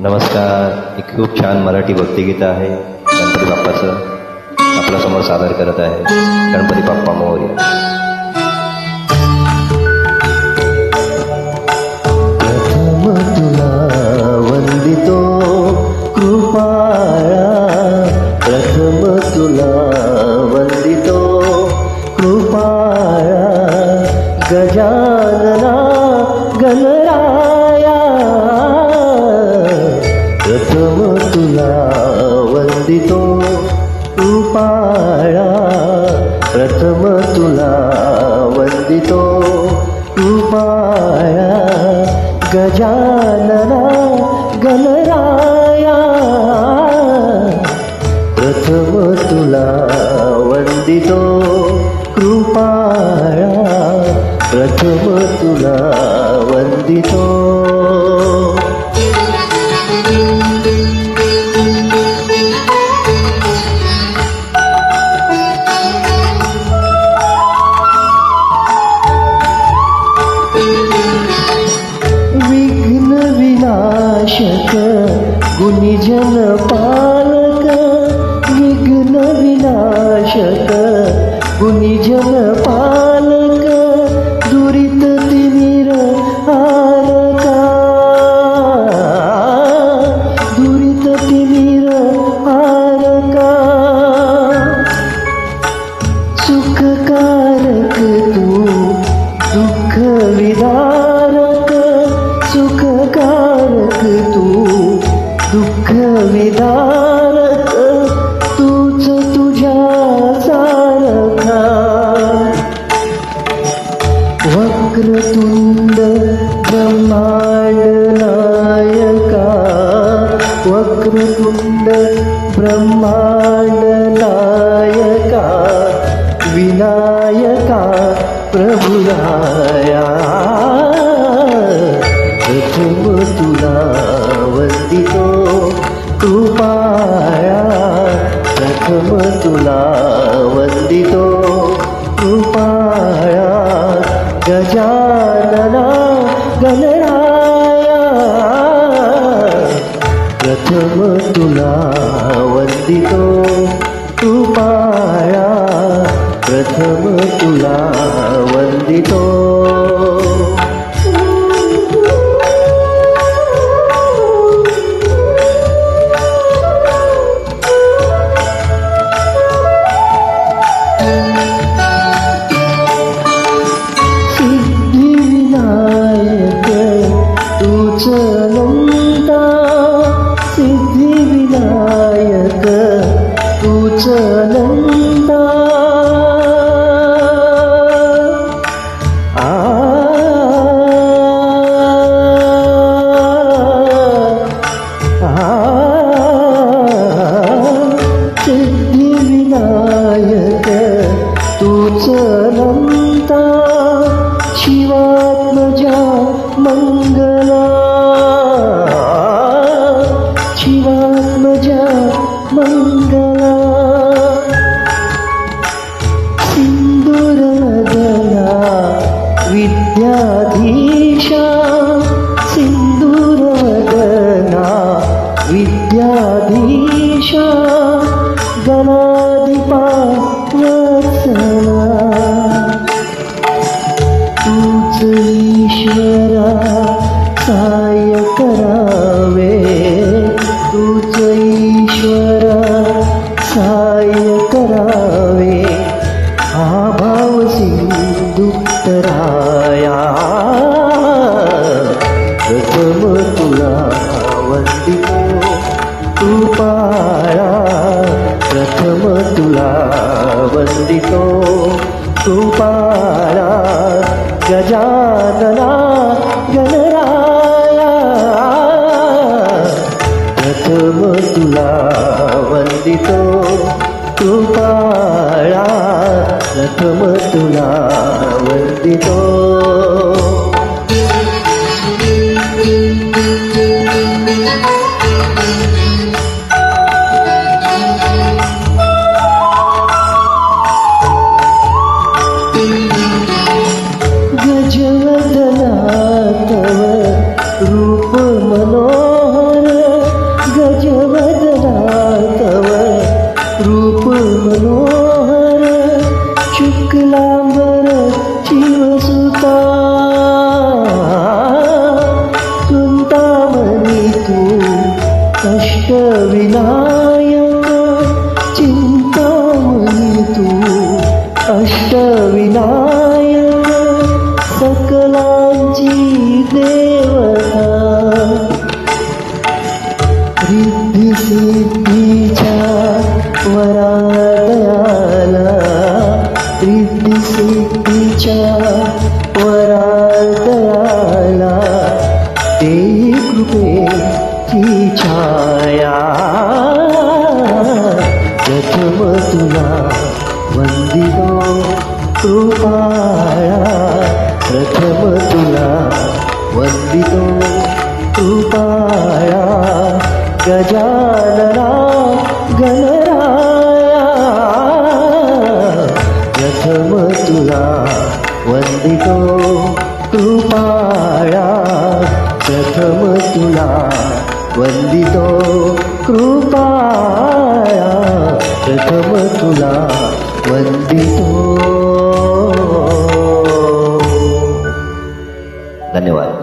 नमस्कार. एक खूप छान मराठी भक्तिगीत आहे गणपती बाप्पाचं आपल्यासमोर सादर करत आहे. गणपती बाप्पा मोरया. प्रथम तुला वंदितो कृपाळा, प्रथम तुला वंदितो कृपाळा, गजानना गणराया. प्रथम तुला वंदितो कृपाळा, प्रथम तुला वंदितो कृपाळा, गजानना गणराया. प्रथम तुला वंदितो कृपाळा, प्रथम तुला वंदितो. विघ्न विनाशक गुणीजन पालक, विघ्न विनाशक गुणीजन पालक, दुरित तिमिर हारका, दुरित तिमिर हारका. सुखकारक तू दुःख विदारक, सुखकारक तू दुःख विदारक, तूच तुझ्या सारखा. वक्रतुंड ब्रह्मांड नायका, वक्रतुंड ब्रह्मांड नायका, विनायका प्रभुराया. प्रथम तुला वंदितो कृपाळा, प्रथम तुला वंदितो कृपाळा, गजानना गणराया. प्रथम तुला वंदितो कृपाळा, प्रथम तुला वंदितो. सिद्धिविनायक तूच अनंता, सिद्धिविनायक तूच अनंता. सिद्धिविनायक तूच अनंता, शिवात्मजा मंगला, शिवात्मजा मंगला. सिंदूरवदना विद्याधीशा, सिंदूरवदना विद्याधीशा, गणाधिपा वत्सला. तूच ईश्वरा सहाय्य करावे, तूच ईश्वरा सहाय्य करावे, हा भाव सिंधू तराया. प्रथम तुला वंदितो कृपाळा, प्रथम तुला वंदितो कृपाळा, गजानना गणराया. देवता रिद्धी सिद्धीच्या वरादयाला रिद्धी सिद्धीच्या वरादयाला देई कृपेची छाया प्रथम तुला वंदितो कृपाळा प्रथम तुला वंदितो कृपाळा गजानना गणराया प्रथम तुला वंदितो कृपाळा प्रथम तुला वंदितो कृपाळा प्रथम तुला वंदितो. धन्यवाद.